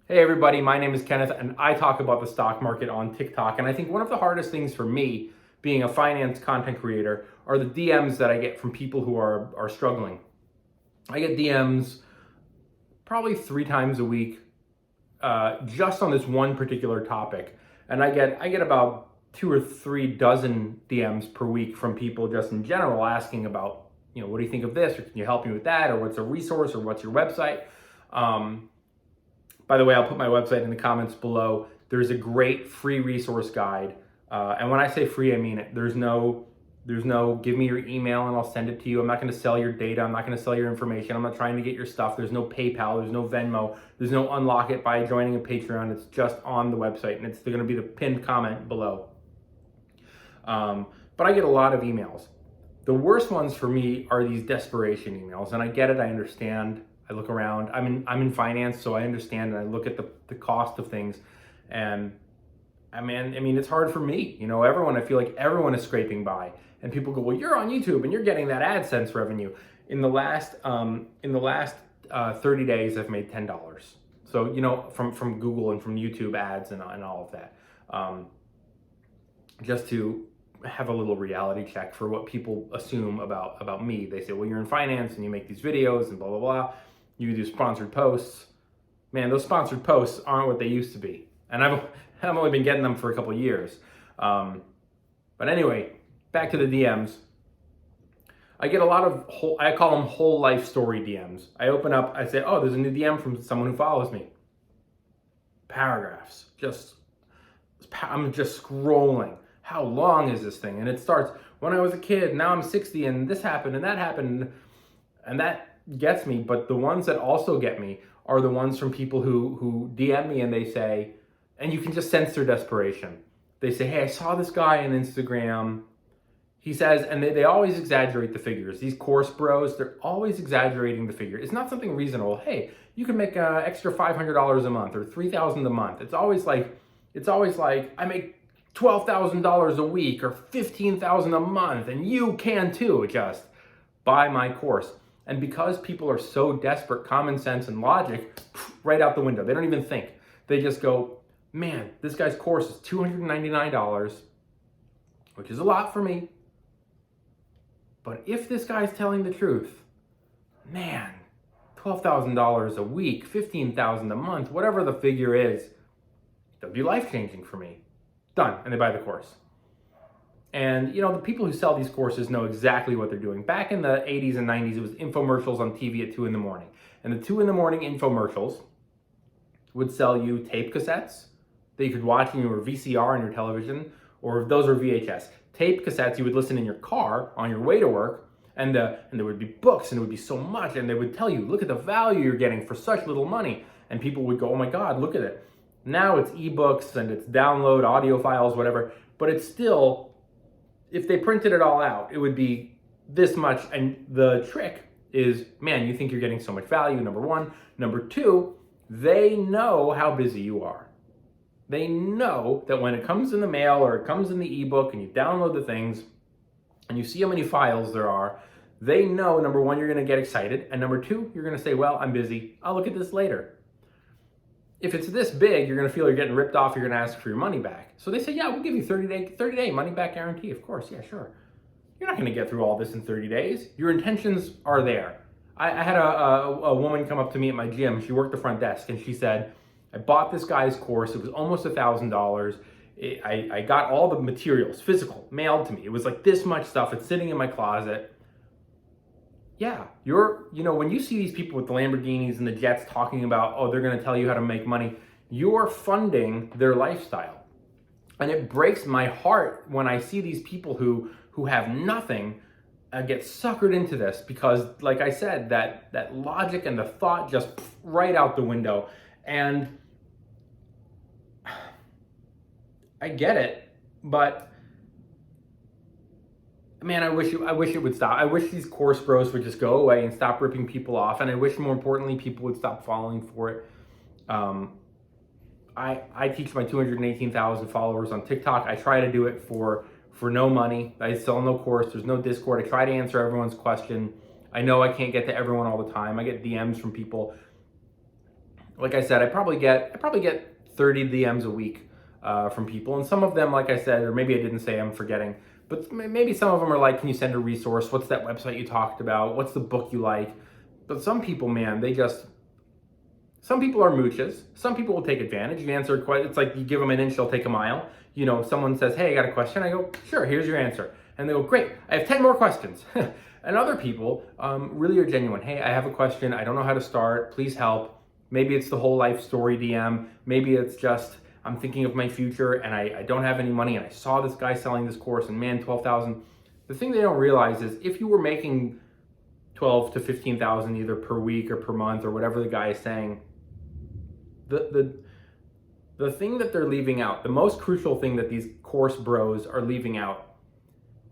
Hey everybody, my name is Kenneth and I talk about the stock market on TikTok. And I think one of the hardest things for me, being a finance content creator, are the DMs that I get from people who are struggling. I get DMs probably 3 times a week, just on this one particular topic. And I get about 2 or 3 dozen DMs per week from people just in general asking about, what do you think of this? Or can you help me with that? Or what's a resource? Or what's your website? Um, By the way, I'll put my website in the comments below. There's a great free resource guide. And when I say free, I mean it. There's no give me your email and I'll send it to you. I'm not going to sell your data. I'm not going to sell your information. I'm not trying to get your stuff. There's no PayPal. There's no Venmo. There's no unlock it by joining a Patreon. It's just on the website and it's going to be the pinned comment below. But I get a lot of emails. The worst ones for me are these desperation emails. And I get it. I understand. I look around. I'm in finance, so I understand and I look at the cost of things. And I mean, it's hard for me. I feel like everyone is scraping by. And people go, well, you're on YouTube and you're getting that AdSense revenue. In the last 30 days, I've made $10. So, from Google and from YouTube ads and all of that. Just to have a little reality check for what people assume about me. They say, well, you're in finance and you make these videos and blah, blah, blah. You do sponsored posts. Man, those sponsored posts aren't what they used to be. And I've only been getting them for a couple of years. But anyway, back to the DMs. I get a lot of I call them whole life story DMs. I open up, I say, oh, there's a new DM from someone who follows me. Paragraphs. I'm just scrolling. How long is this thing? And it starts, when I was a kid, now I'm 60 and this happened and that happened. And that gets me, but the ones that also get me are the ones from people who DM me and they say, and you can just sense their desperation. They say, hey, I saw this guy on Instagram. He says, and they always exaggerate the figures. These course bros, they're always exaggerating the figure. It's not something reasonable. Hey, you can make an extra $500 a month or $3,000 a month. It's always like I make $12,000 a week or $15,000 a month, and you can too. Just buy my course. And because people are so desperate, common sense and logic, right out the window. They don't even think. They just go, man, this guy's course is $299, which is a lot for me. But if this guy's telling the truth, man, $12,000 a week, $15,000 a month, whatever the figure is, it'll be life-changing for me. Done. And they buy the course. And, the people who sell these courses know exactly what they're doing. Back in the 80s and 90s, it was infomercials on TV at 2 in the morning. And the 2 in the morning infomercials would sell you tape cassettes that you could watch in your VCR on your television, or if those are VHS. Tape cassettes you would listen in your car on your way to work, and there would be books, and it would be so much, and they would tell you, look at the value you're getting for such little money. And people would go, oh my God, look at it. Now it's ebooks, and it's download audio files, whatever, but it's still, if they printed it all out, it would be this much. And the trick is, man, you think you're getting so much value, number one. Number two, they know how busy you are. They know that when it comes in the mail or it comes in the ebook and you download the things and you see how many files there are, they know, number one, you're going to get excited. And number two, you're going to say, well, I'm busy. I'll look at this later. If it's this big, you're going to feel you're getting ripped off. You're going to ask for your money back. So they say, yeah, we'll give you 30-day money back guarantee. Of course, yeah, sure. You're not going to get through all this in 30 days. Your intentions are there. I had a woman come up to me at my gym. She worked the front desk, and she said, I bought this guy's course. It was almost $1,000. I got all the materials, physical, mailed to me. It was like this much stuff. It's sitting in my closet. Yeah, when you see these people with the Lamborghinis and the jets talking about, oh, they're going to tell you how to make money, you're funding their lifestyle. And it breaks my heart when I see these people who have nothing get suckered into this because, like I said, that logic and the thought just right out the window. And I get it, but man, I wish it would stop. I wish these course bros would just go away and stop ripping people off. And I wish, more importantly, people would stop falling for it. I teach my 218,000 followers on TikTok. I try to do it for no money. I sell no course. There's no Discord. I try to answer everyone's question. I know I can't get to everyone all the time. I get DMs from people. like I said, I probably get 30 DMs a week from people, and some of them, like I said, or maybe I didn't say, I'm forgetting, but maybe some of them are like, can you send a resource? What's that website you talked about? What's the book you like? But some people, man, some people are mooches. Some people will take advantage. You answer it's like you give them an inch, they'll take a mile. You know, someone says, hey, I got a question. I go, sure, here's your answer. And they go, great, I have 10 more questions. And other people really are genuine. Hey, I have a question. I don't know how to start. Please help. Maybe it's the whole life story DM. Maybe it's just, I'm thinking of my future and I don't have any money and I saw this guy selling this course and man, 12,000. The thing they don't realize is if you were making 12 to 15,000 either per week or per month or whatever the guy is saying, the thing that they're leaving out, the most crucial thing that these course bros are leaving out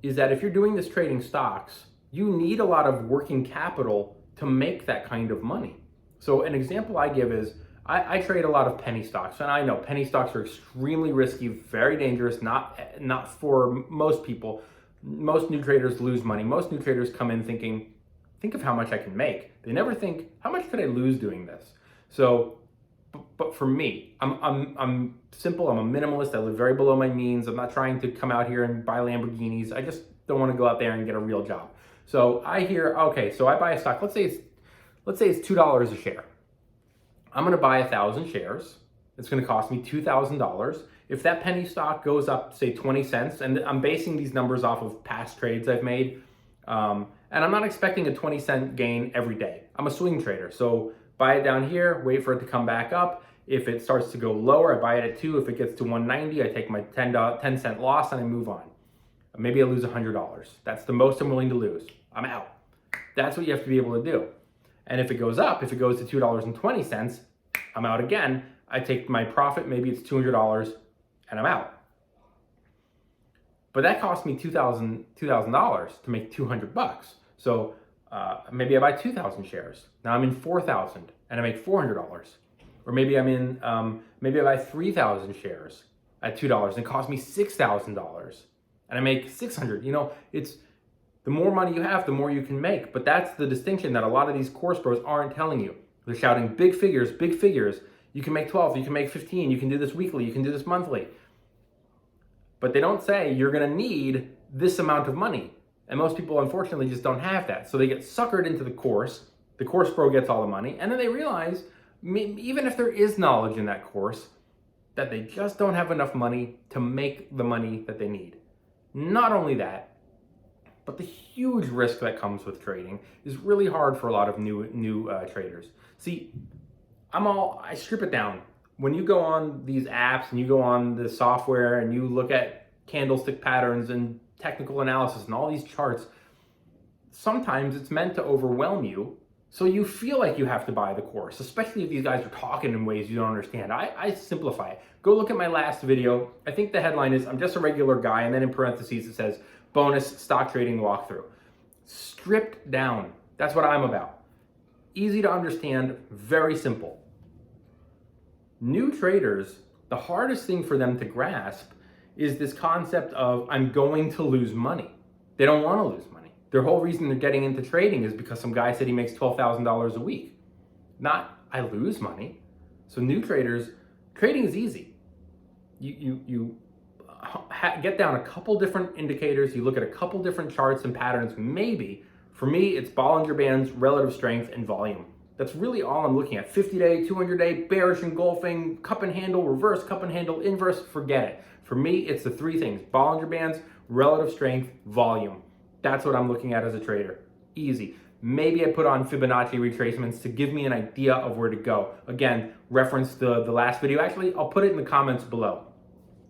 is that if you're doing this trading stocks, you need a lot of working capital to make that kind of money. So an example I give is I trade a lot of penny stocks, and I know penny stocks are extremely risky, very dangerous, not for most people. Most new traders lose money. Most new traders come in thinking, think of how much I can make. They never think, how much could I lose doing this? So, but for me, I'm simple. I'm a minimalist. I live very below my means. I'm not trying to come out here and buy Lamborghinis. I just don't want to go out there and get a real job. So I hear, okay, so I buy a stock. Let's say it's $2 a share. I'm going to buy 1,000 shares. It's going to cost me $2,000. If that penny stock goes up, say 20 cents, and I'm basing these numbers off of past trades I've made, and I'm not expecting a 20-cent gain every day. I'm a swing trader, so buy it down here, wait for it to come back up. If it starts to go lower, I buy it at 2. If it gets to 190, I take my 10-cent loss and I move on. Maybe I lose $100. That's the most I'm willing to lose. I'm out. That's what you have to be able to do. And if it goes up, if it goes to $2.20, I'm out again. I take my profit, maybe it's $200, and I'm out. But that cost me $2,000 to make $200. So maybe I buy 2,000 shares. Now I'm in 4,000 and I make $400. Or maybe maybe I buy 3,000 shares at $2 and it costs me $6,000 and I make 600. You know, it's the more money you have, the more you can make. But that's the distinction that a lot of these course bros aren't telling you. They're shouting big figures, big figures. You can make 12, you can make 15, you can do this weekly, you can do this monthly. But they don't say you're gonna need this amount of money. And most people, unfortunately, just don't have that. So they get suckered into the course pro gets all the money, and then they realize, even if there is knowledge in that course, that they just don't have enough money to make the money that they need. Not only that, but the huge risk that comes with trading is really hard for a lot of new traders. See, I strip it down. When you go on these apps and you go on the software and you look at candlestick patterns and technical analysis and all these charts, sometimes it's meant to overwhelm you. So you feel like you have to buy the course, especially if these guys are talking in ways you don't understand. I simplify it. Go look at my last video. I think the headline is, I'm just a regular guy, and then in parentheses it says, bonus stock trading walkthrough. Stripped down. That's what I'm about. Easy to understand, very simple. New traders, the hardest thing for them to grasp is this concept of, I'm going to lose money. They don't want to lose money. Their whole reason they're getting into trading is because some guy said he makes $12,000 a week. Not, I lose money. So new traders, trading is easy. You get down a couple different indicators, you look at a couple different charts and patterns. Maybe, for me, it's Bollinger Bands, relative strength, and volume. That's really all I'm looking at. 50-day, 200-day, bearish engulfing, cup and handle, reverse, cup and handle, inverse, forget it. For me, it's the three things: Bollinger Bands, relative strength, volume. That's what I'm looking at as a trader. Easy. Maybe I put on Fibonacci retracements to give me an idea of where to go. Again, reference the last video. Actually, I'll put it in the comments below,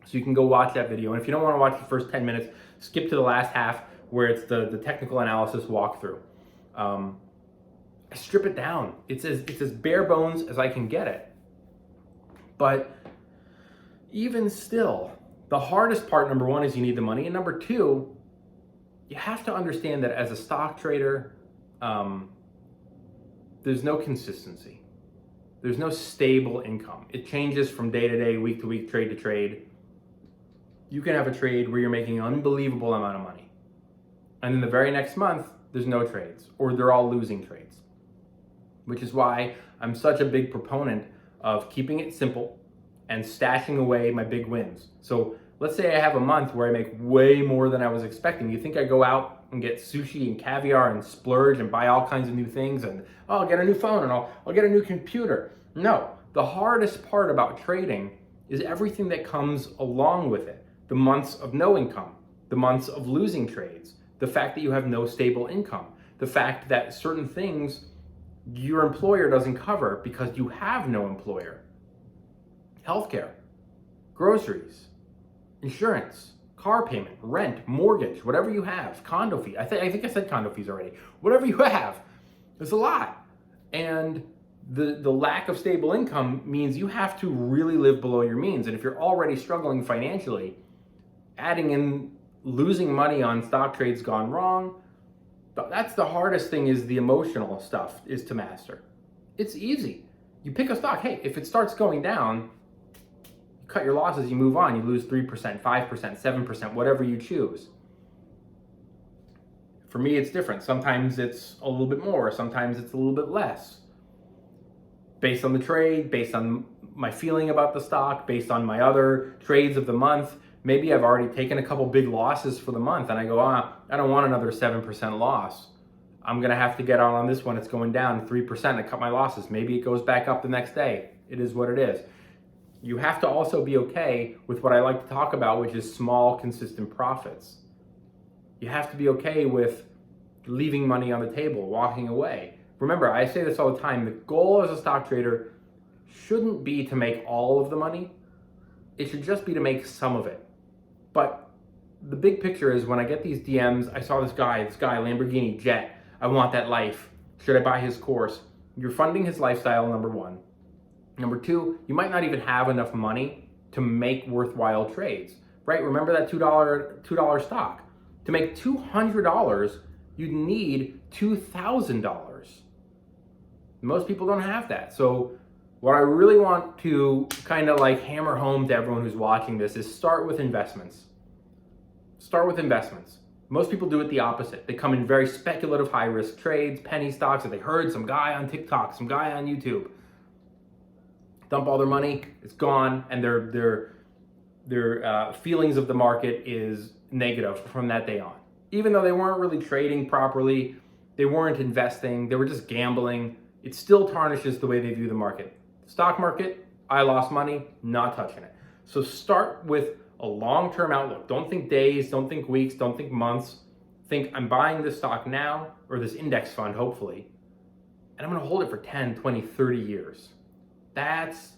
so you can go watch that video. And if you don't want to watch the first 10 minutes, skip to the last half where it's the technical analysis walkthrough. I strip it down. It's as bare bones as I can get it. But even still, the hardest part, number one, is you need the money. And number two, you have to understand that as a stock trader, there's no consistency. There's no stable income. It changes from day to day, week to week, trade to trade. You can have a trade where you're making an unbelievable amount of money. And then the very next month, there's no trades, or they're all losing trades. Which is why I'm such a big proponent of keeping it simple and stashing away my big wins. So let's say I have a month where I make way more than I was expecting. You think I go out and get sushi and caviar and splurge and buy all kinds of new things and I'll get a new phone and I'll get a new computer. No, the hardest part about trading is everything that comes along with it. The months of no income, the months of losing trades, the fact that you have no stable income, the fact that certain things your employer doesn't cover because you have no employer. Healthcare, groceries, insurance, car payment, rent, mortgage, whatever you have, condo fee. I think I said condo fees already. Whatever you have, it's a lot. And the lack of stable income means you have to really live below your means. And if you're already struggling financially, adding in losing money on stock trades gone wrong, that's the hardest thing, is the emotional stuff is to master. It's easy. You pick a stock. Hey, if it starts going down, you cut your losses, you move on. You lose 3%, 5%, 7%, whatever you choose. For me, it's different. Sometimes it's a little bit more. Sometimes it's a little bit less. Based on the trade, based on my feeling about the stock, based on my other trades of the month. Maybe I've already taken a couple big losses for the month and I go, I don't want another 7% loss. I'm going to have to get out on this one. It's going down 3%. I cut my losses. Maybe it goes back up the next day. It is what it is. You have to also be okay with what I like to talk about, which is small, consistent profits. You have to be okay with leaving money on the table, walking away. Remember, I say this all the time. The goal as a stock trader shouldn't be to make all of the money. It should just be to make some of it. But the big picture is when I get these DMs, I saw this guy, Lamborghini jet. I want that life. Should I buy his course? You're funding his lifestyle, number one. Number two, you might not even have enough money to make worthwhile trades, right? Remember that $2 stock. To make $200, you'd need $2,000. Most people don't have that. So what I really want to kind of like hammer home to everyone who's watching this is start with investments. Start with investments. Most people do it the opposite. They come in very speculative, high-risk trades, penny stocks that they heard some guy on TikTok, some guy on YouTube. Dump all their money, it's gone, and their feelings of the market is negative from that day on. Even though they weren't really trading properly, they weren't investing, they were just gambling, it still tarnishes the way they view the market. Stock market, I lost money, not touching it. So start with a long-term outlook. Don't think days, don't think weeks, don't think months. Think, I'm buying this stock now, or this index fund, hopefully, and I'm gonna hold it for 10, 20, 30 years. That's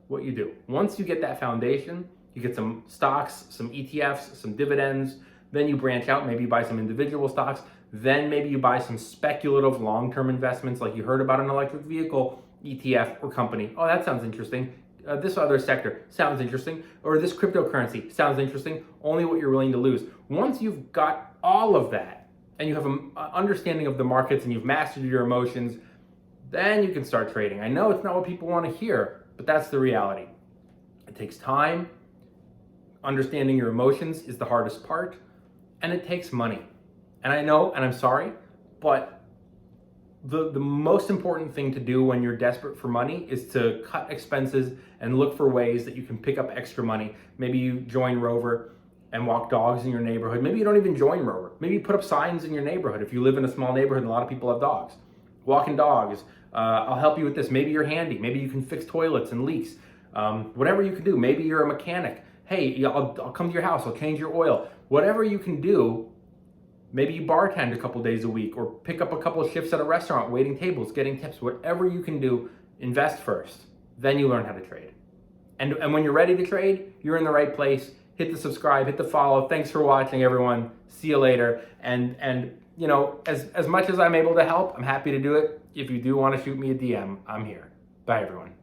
what you do. Once you get that foundation, you get some stocks, some ETFs, some dividends, then you branch out, maybe you buy some individual stocks, then maybe you buy some speculative long-term investments like you heard about an electric vehicle ETF or company. Oh, that sounds interesting. This other sector sounds interesting. Or this cryptocurrency sounds interesting. Only what you're willing to lose. Once you've got all of that and you have an understanding of the markets and you've mastered your emotions, then you can start trading. I know it's not what people want to hear, but that's the reality. It takes time. Understanding your emotions is the hardest part, and it takes money. And I know, and I'm sorry, but the most important thing to do when you're desperate for money is to cut expenses and look for ways that you can pick up extra money. Maybe you join Rover and walk dogs in your neighborhood. Maybe you don't even join Rover. Maybe you put up signs in your neighborhood. If you live in a small neighborhood and a lot of people have dogs, walking dogs, I'll help you with this. Maybe you're handy. Maybe you can fix toilets and leaks. Whatever you can do. Maybe you're a mechanic. Hey, I'll come to your house. I'll change your oil. Whatever you can do. Maybe you bartend a couple days a week or pick up a couple of shifts at a restaurant, waiting tables, getting tips. Whatever you can do, invest first. Then you learn how to trade. And when you're ready to trade, you're in the right place. Hit the subscribe, hit the follow. Thanks for watching, everyone. See you later. And you know, as much as I'm able to help, I'm happy to do it. If you do want to shoot me a DM, I'm here. Bye, everyone.